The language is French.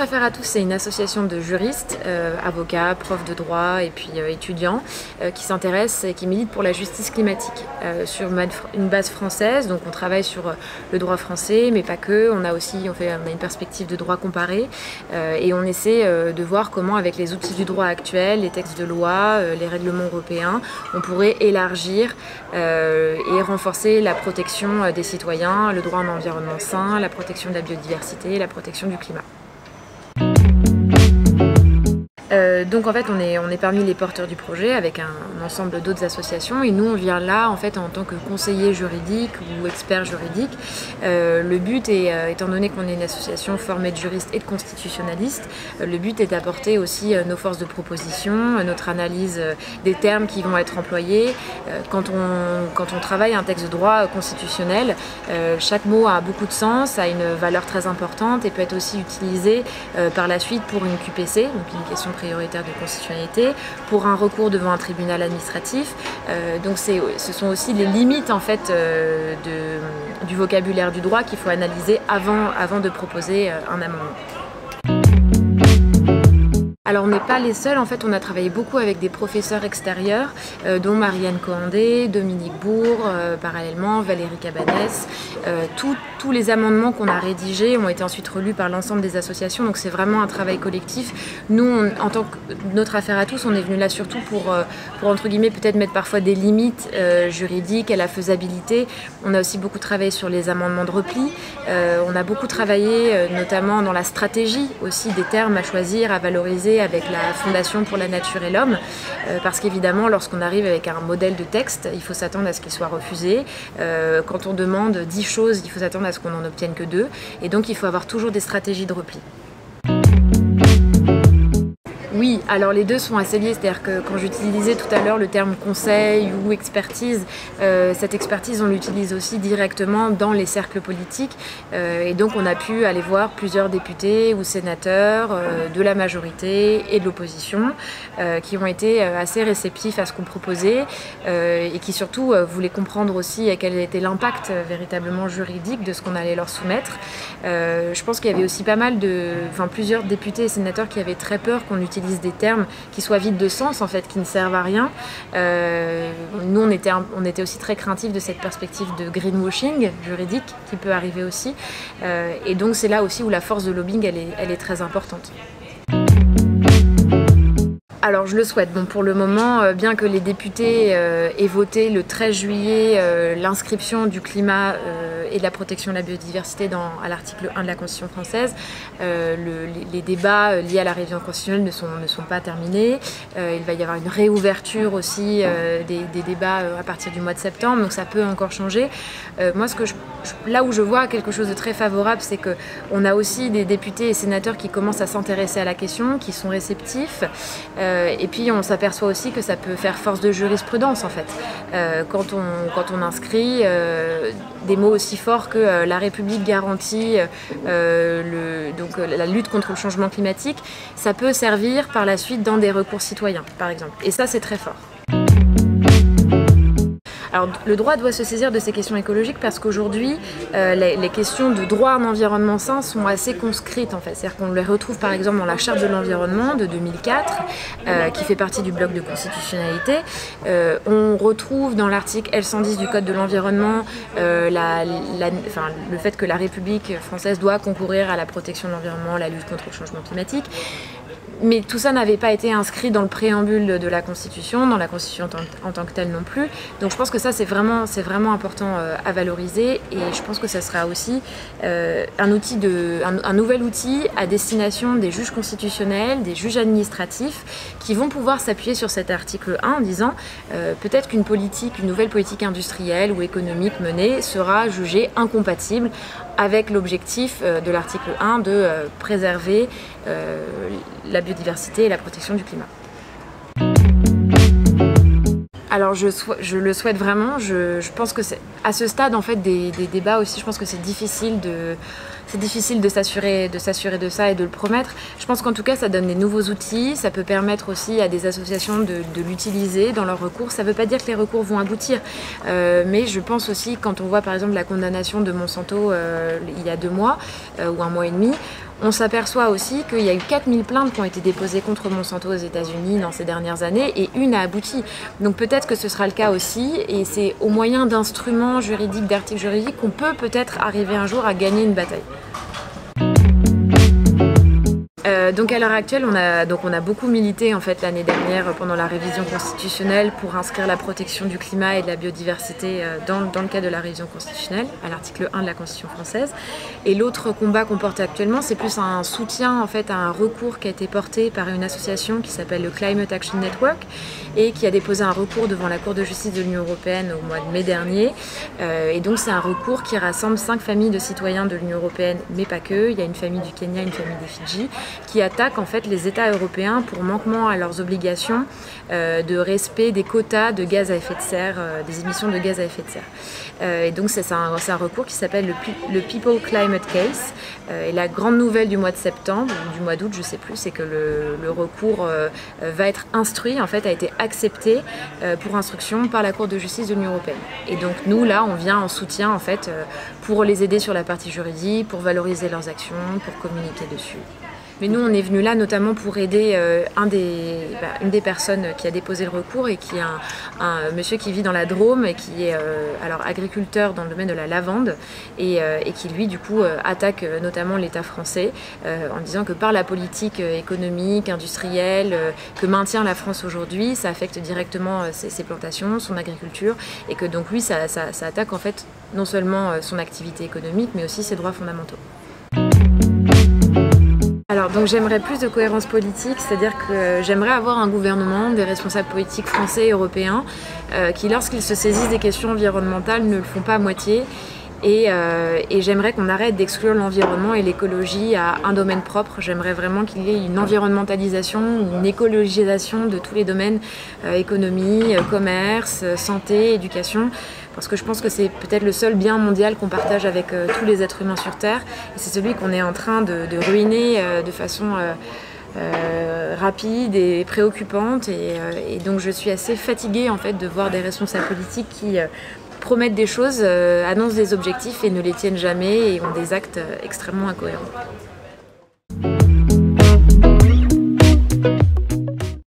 Affaire à tous, c'est une association de juristes, avocats, profs de droit et puis étudiants qui s'intéressent et qui militent pour la justice climatique sur une base française. Donc on travaille sur le droit français, mais pas que. On a une perspective de droit comparé et on essaie de voir comment, avec les outils du droit actuel, les textes de loi, les règlements européens, on pourrait élargir et renforcer la protection des citoyens, le droit à un environnement sain, la protection de la biodiversité, la protection du climat. Donc en fait on est parmi les porteurs du projet avec un ensemble d'autres associations et nous on vient là en fait en tant que conseiller juridique ou expert juridique. Le but est, étant donné qu'on est une association formée de juristes et de constitutionnalistes, le but est d'apporter aussi nos forces de proposition, notre analyse des termes qui vont être employés. Quand on travaille un texte de droit constitutionnel, chaque mot a beaucoup de sens, a une valeur très importante et peut être aussi utilisé par la suite pour une QPC, donc une question prioritaire de constitutionnalité, pour un recours devant un tribunal administratif. Donc ce sont aussi les limites en fait du vocabulaire du droit qu'il faut analyser avant de proposer un amendement. Alors on n'est pas les seuls, en fait on a travaillé beaucoup avec des professeurs extérieurs, dont Marianne Coandé, Dominique Bourg, parallèlement, Valérie Cabanès. Tous les amendements qu'on a rédigés ont été ensuite relus par l'ensemble des associations, donc c'est vraiment un travail collectif. Nous, en tant que notre affaire à tous, on est venu là surtout pour entre guillemets peut-être mettre parfois des limites juridiques à la faisabilité. On a aussi beaucoup travaillé sur les amendements de repli, on a beaucoup travaillé notamment dans la stratégie aussi des termes à choisir, à valoriser avec la Fondation pour la Nature et l'Homme, parce qu'évidemment lorsqu'on arrive avec un modèle de texte, il faut s'attendre à ce qu'il soit refusé. Quand on demande 10 choses, il faut s'attendre à ce qu'on n'en obtienne que 2, et donc il faut avoir toujours des stratégies de repli. Oui, alors les deux sont assez liés, c'est-à-dire que quand j'utilisais tout à l'heure le terme conseil ou expertise, cette expertise on l'utilise aussi directement dans les cercles politiques et donc on a pu aller voir plusieurs députés ou sénateurs de la majorité et de l'opposition qui ont été assez réceptifs à ce qu'on proposait et qui surtout voulaient comprendre aussi quel était l'impact véritablement juridique de ce qu'on allait leur soumettre. Je pense qu'il y avait aussi pas mal plusieurs députés et sénateurs qui avaient très peur qu'on utilise des termes qui soient vides de sens, en fait, qui ne servent à rien. Nous, on était aussi très craintifs de cette perspective de greenwashing juridique qui peut arriver aussi. Et donc, c'est là aussi où la force de lobbying, elle est très importante. Alors je le souhaite. Bon, pour le moment, bien que les députés aient voté le 13 juillet l'inscription du climat et de la protection de la biodiversité à l'article 1 de la Constitution française, les débats liés à la révision constitutionnelle ne sont pas terminés. Il va y avoir une réouverture aussi des débats à partir du mois de septembre, donc ça peut encore changer. Moi, là où je vois quelque chose de très favorable, c'est qu'on a aussi des députés et sénateurs qui commencent à s'intéresser à la question, qui sont réceptifs. Et puis on s'aperçoit aussi que ça peut faire force de jurisprudence en fait. Quand on inscrit des mots aussi forts que la République garantit la lutte contre le changement climatique, ça peut servir par la suite dans des recours citoyens par exemple. Et ça c'est très fort. Alors, le droit doit se saisir de ces questions écologiques parce qu'aujourd'hui, les questions de droit à un environnement sain sont assez conscrites en fait. C'est-à-dire qu'on les retrouve par exemple dans la Charte de l'environnement de 2004, qui fait partie du bloc de constitutionnalité. On retrouve dans l'article L110 du Code de l'environnement le fait que la République française doit concourir à la protection de l'environnement, la lutte contre le changement climatique. Mais tout ça n'avait pas été inscrit dans le préambule de la Constitution, dans la Constitution en tant que telle non plus. Donc je pense que ça c'est vraiment important à valoriser et je pense que ça sera aussi un nouvel outil à destination des juges constitutionnels, des juges administratifs qui vont pouvoir s'appuyer sur cet article 1 en disant peut-être qu'une nouvelle politique industrielle ou économique menée sera jugée incompatible avec l'objectif de l'article 1 de préserver la biodiversité et la protection du climat. Alors je le souhaite vraiment, je pense que à ce stade en fait des débats aussi, je pense que c'est difficile de s'assurer de ça et de le promettre. Je pense qu'en tout cas ça donne des nouveaux outils, ça peut permettre aussi à des associations de l'utiliser dans leurs recours. Ça ne veut pas dire que les recours vont aboutir, mais je pense aussi quand on voit par exemple la condamnation de Monsanto il y a 2 mois ou 1 mois et demi, On s'aperçoit aussi qu'il y a eu 4000 plaintes qui ont été déposées contre Monsanto aux États-Unis dans ces dernières années et une a abouti. Donc peut-être que ce sera le cas aussi et c'est au moyen d'instruments juridiques, d'articles juridiques qu'on peut peut-être arriver un jour à gagner une bataille. Donc à l'heure actuelle, on a beaucoup milité en fait l'année dernière pendant la révision constitutionnelle pour inscrire la protection du climat et de la biodiversité dans le cadre de la révision constitutionnelle, à l'article 1 de la Constitution française. Et l'autre combat qu'on porte actuellement, c'est plus un soutien en fait à un recours qui a été porté par une association qui s'appelle le Climate Action Network et qui a déposé un recours devant la Cour de justice de l'Union européenne au mois de mai dernier. Et donc c'est un recours qui rassemble 5 familles de citoyens de l'Union européenne, mais pas que. Il y a une famille du Kenya, une famille des Fidji, qui attaquent en fait les États européens pour manquement à leurs obligations de respect des quotas de gaz à effet de serre, des émissions de gaz à effet de serre. Et donc c'est un recours qui s'appelle le People Climate Case. Et la grande nouvelle du mois de septembre, ou du mois d'août, je ne sais plus, c'est que le recours va être instruit, en fait, a été accepté pour instruction par la Cour de justice de l'Union européenne. Et donc nous, là, on vient en soutien, en fait, pour les aider sur la partie juridique, pour valoriser leurs actions, pour communiquer dessus. Mais nous, on est venu là notamment pour aider une des personnes qui a déposé le recours et qui est un monsieur qui vit dans la Drôme et qui est agriculteur dans le domaine de la lavande et qui lui du coup attaque notamment l'État français en disant que par la politique économique, industrielle que maintient la France aujourd'hui, ça affecte directement ses plantations, son agriculture et que donc lui ça attaque en fait non seulement son activité économique mais aussi ses droits fondamentaux. Alors donc j'aimerais plus de cohérence politique, c'est-à-dire que j'aimerais avoir un gouvernement, des responsables politiques français et européens qui lorsqu'ils se saisissent des questions environnementales ne le font pas à moitié et j'aimerais qu'on arrête d'exclure l'environnement et l'écologie à un domaine propre. J'aimerais vraiment qu'il y ait une environnementalisation, une écologisation de tous les domaines, économie, commerce, santé, éducation. Parce que je pense que c'est peut-être le seul bien mondial qu'on partage avec tous les êtres humains sur Terre. Et c'est celui qu'on est en train de ruiner de façon rapide et préoccupante. Et donc je suis assez fatiguée en fait, de voir des responsables politiques qui promettent des choses, annoncent des objectifs et ne les tiennent jamais et ont des actes extrêmement incohérents.